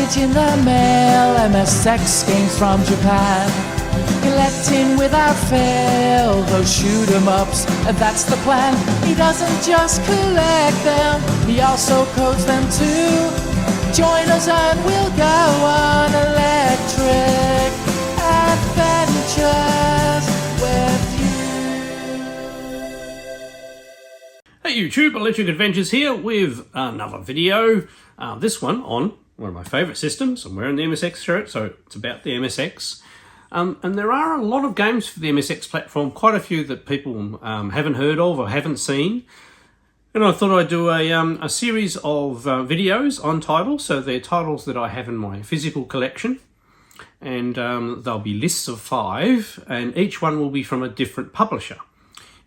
package in the mail, MSX games from Japan. Collecting without fail those shoot 'em ups, and that's the plan. He doesn't just collect them, he also codes them too. Join us and we'll go on electric adventures with you. Hey YouTube, Electric Adventures here with another video. This one on one of my favourite systems. I'm wearing the MSX shirt, so it's about the MSX. And there are a lot of games for the MSX platform, quite a few that people haven't heard of or haven't seen. And I thought I'd do a series of videos on titles. So they're titles that I have in my physical collection. And there'll be lists of 5, and each one will be from a different publisher.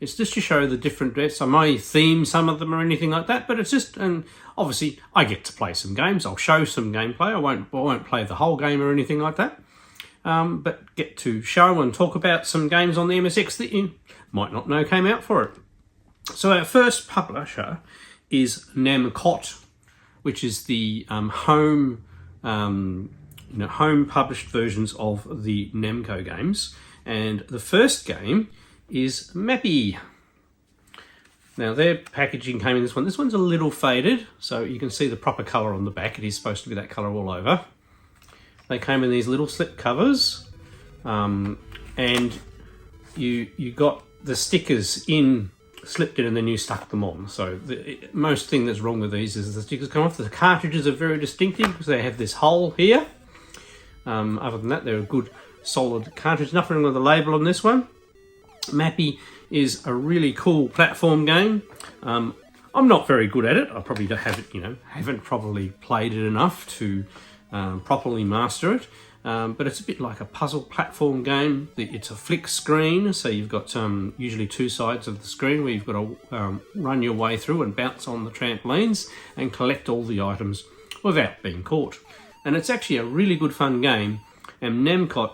It's just to show the different dress. I may theme some of them or anything like that, but it's just, and obviously I get to play some games. I'll show some gameplay. I won't play the whole game or anything like that. But get to show and talk about some games on the MSX that you might not know came out for it. So our first publisher is Namcot, which is the home published versions of the Namco games. And the first game is Mappy. Now their packaging came in this one. This one's a little faded, so you can see the proper colour on the back. It is supposed to be that colour all over. They came in these little slip covers, and you got the stickers slipped in, and then you stuck them on. So the most thing that's wrong with these is the stickers come off. The cartridges are very distinctive because they have this hole here. Other than that, they're a good solid cartridge. Nothing wrong with the label on this one. Mappy is a really cool platform game. I'm not very good at it. I probably haven't probably played it enough to properly master it, but it's a bit like a puzzle platform game. It's a flick screen, so you've got usually 2 sides of the screen where you've got to run your way through and bounce on the trampolines and collect all the items without being caught. And it's actually a really good fun game. And Namcot,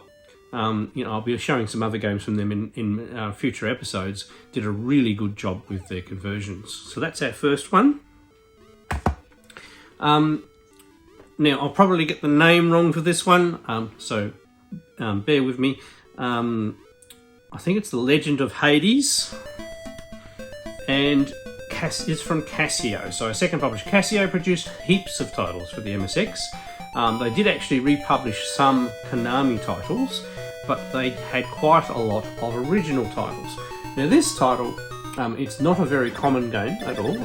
I'll be showing some other games from them in future episodes, did a really good job with their conversions. So that's our first one. Now, I'll probably get the name wrong for this one, so bear with me. I think it's The Legend of Hades, and it's from Casio. So our second publisher, Casio, produced heaps of titles for the MSX. They did actually republish some Konami titles, but they had quite a lot of original titles. Now this title, it's not a very common game at all.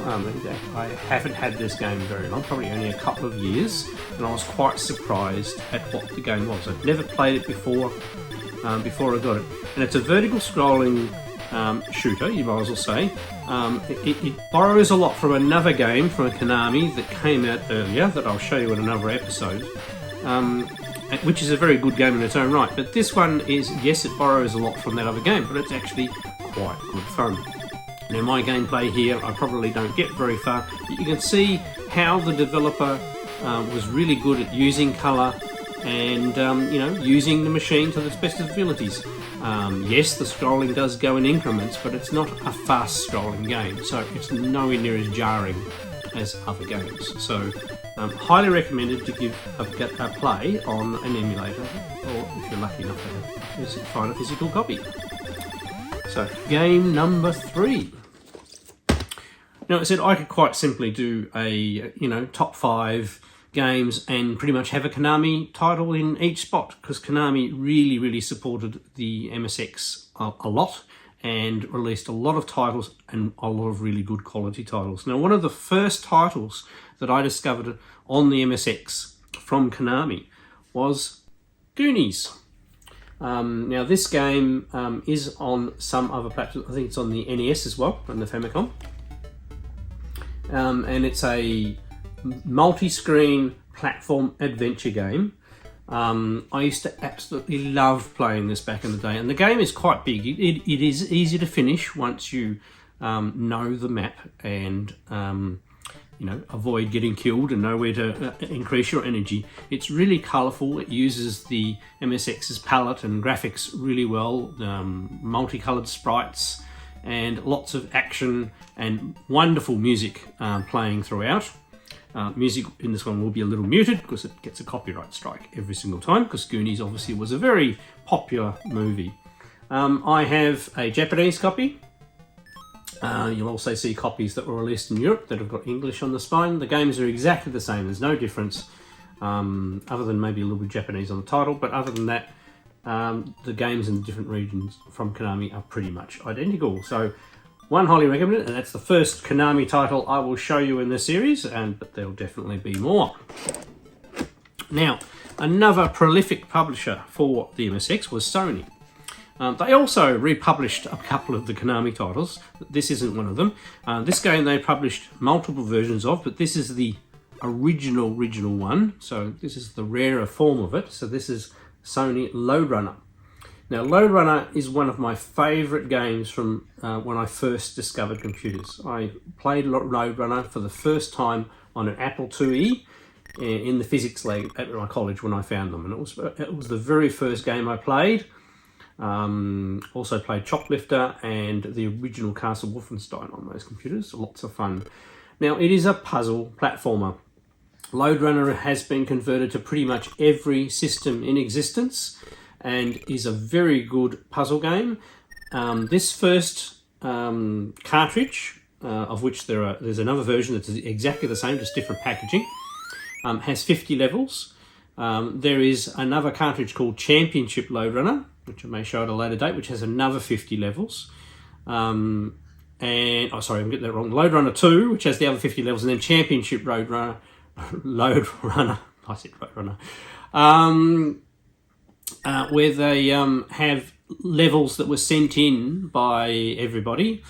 I haven't had this game very long, probably only a couple of years, and I was quite surprised at what the game was. I'd never played it before I got it. And it's a vertical scrolling shooter, you might as well say. It borrows a lot from another game from a Konami that came out earlier, that I'll show you in another episode, which is a very good game in its own right. But this one is, yes, it borrows a lot from that other game, but it's actually quite good fun. Now my gameplay here, I probably don't get very far, but you can see how the developer was really good at using colour and using the machine to its best abilities. Yes, the scrolling does go in increments, but it's not a fast scrolling game, so it's nowhere near as jarring as other games. So highly recommended to give a play on an emulator, or if you're lucky enough to find a physical copy. So game number 3. Now I said I could quite simply do a top 5 games and pretty much have a Konami title in each spot, because Konami really supported the MSX a lot and released a lot of titles and a lot of really good quality titles. Now one of the first titles that I discovered on the MSX from Konami was Goonies. Now this game is on some other platforms. I think it's on the NES as well, and the Famicom. And it's a multi-screen platform adventure game. I used to absolutely love playing this back in the day, and the game is quite big. It is easy to finish once you know the map and avoid getting killed and know where to increase your energy. It's really colourful. It uses the MSX's palette and graphics really well, multicoloured sprites, and lots of action and wonderful music playing throughout. Music in this one will be a little muted because it gets a copyright strike every single time, because Goonies obviously was a very popular movie. I have a Japanese copy. You'll also see copies that were released in Europe that have got English on the spine. The games are exactly the same, there's no difference, other than maybe a little bit Japanese on the title, but other than that, the games in the different regions from Konami are pretty much identical. So one, highly recommended, and that's the first Konami title I will show you in this series, but there'll definitely be more. Now, another prolific publisher for the MSX was Sony. They also republished a couple of the Konami titles. This isn't one of them. This game they published multiple versions of, but this is the original one. So this is the rarer form of it. So this is Sony Lode Runner. Now, Lode Runner is one of my favourite games from when I first discovered computers. I played Lode Runner for the first time on an Apple IIe in the physics lab at my college when I found them, and it was the very first game I played. Also played Choplifter and the original Castle Wolfenstein on those computers. Lots of fun. Now, it is a puzzle platformer. Lode Runner has been converted to pretty much every system in existence and is a very good puzzle game. This first cartridge, of which there's another version that's exactly the same, just different packaging, has 50 levels. There is another cartridge called Championship Lode Runner, which I may show at a later date, which has another 50 levels. I'm getting that wrong. Lode Runner 2, which has the other 50 levels, and then Championship Lode Runner. I said Lode Runner. Where they have levels that were sent in by everybody,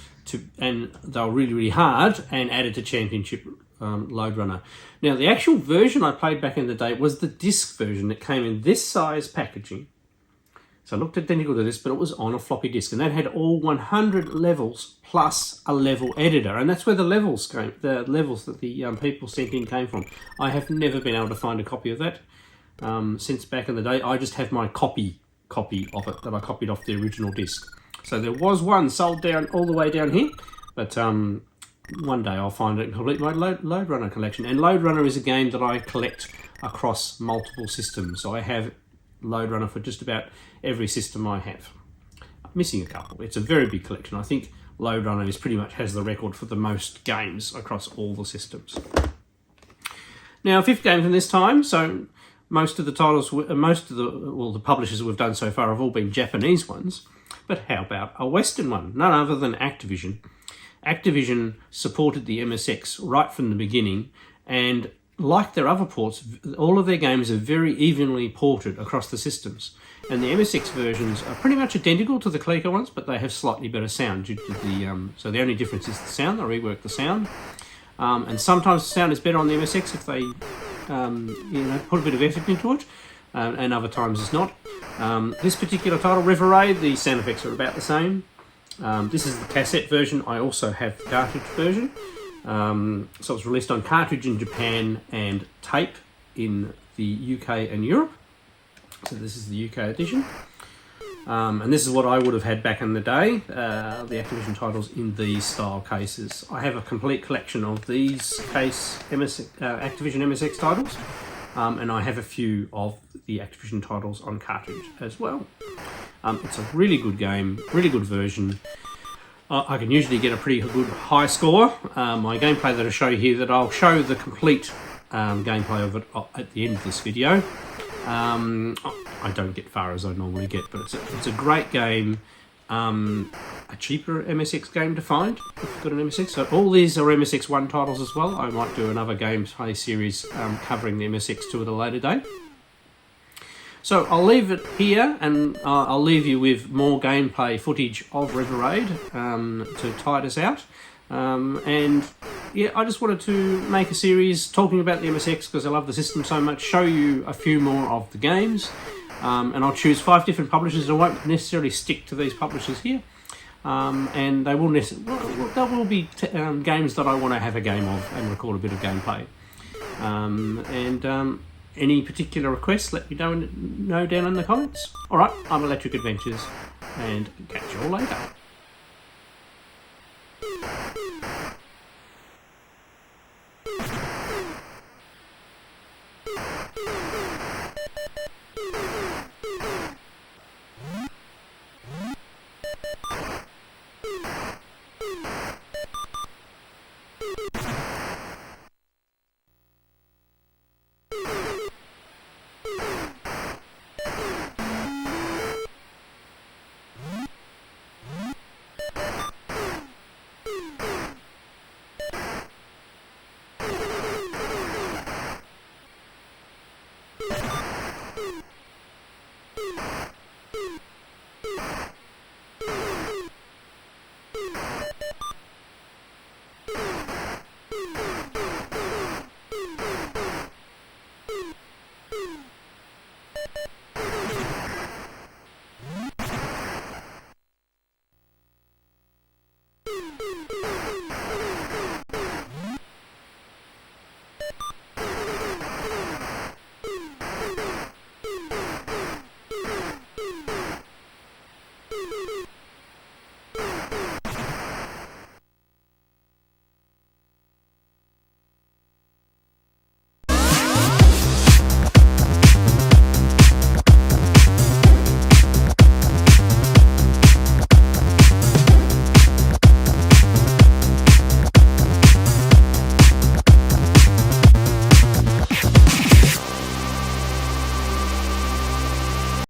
and they were really, really hard, and added to Championship Lode Runner. Now, the actual version I played back in the day was the disc version that came in this size packaging. So it looked identical to this, but it was on a floppy disk, and that had all 100 levels plus a level editor, and that's where the levels that the people sent in came from. I have never been able to find a copy of that since back in the day. I just have my copy of it that I copied off the original disc. So there was one sold down all the way down here, but one day I'll find it and complete my Lode Runner collection. And Lode Runner is a game that I collect across multiple systems. So I have Lode Runner for just about every system I have. I'm missing a couple. It's a very big collection. I think Lode Runner pretty much has the record for the most games across all the systems. Now, 5th game from this time. So most of the titles, the publishers we've done so far have all been Japanese ones. But how about a Western one? None other than Activision. Activision supported the MSX right from the beginning, and like their other ports, all of their games are very evenly ported across the systems. And the MSX versions are pretty much identical to the Coleco ones, but they have slightly better sound due to the so the only difference is the sound. They rework the sound, and sometimes the sound is better on the MSX if they put a bit of effort into it, and other times it's not. This particular title, River Raid, the sound effects are about the same. This is the cassette version. I also have the cartridge version. So it's released on cartridge in Japan and tape in the UK and Europe. So this is the UK edition. And this is what I would have had back in the day, the Activision titles in these style cases. I have a complete collection of these Activision MSX titles, and I have a few of the Activision titles on cartridge as well. It's a really good game, really good version. I can usually get a pretty good high score. My gameplay that I show you here, that I'll show the complete gameplay of it at the end of this video. I don't get far as I normally get, but it's a great game. A cheaper MSX game to find if you've got an MSX. So all these are MSX1 titles as well. I might do another gameplay series covering the MSX2 at a later date. So I'll leave it here, and I'll leave you with more gameplay footage of River Raid to tide us out. And yeah, I just wanted to make a series talking about the MSX because I love the system so much, show you a few more of the games, and I'll choose 5 different publishers. I won't necessarily stick to these publishers here, and there will be games that I want to have a game of and record a bit of gameplay. Any particular requests, let me know down in the comments. Alright, I'm Electric Adventures, and catch you all later.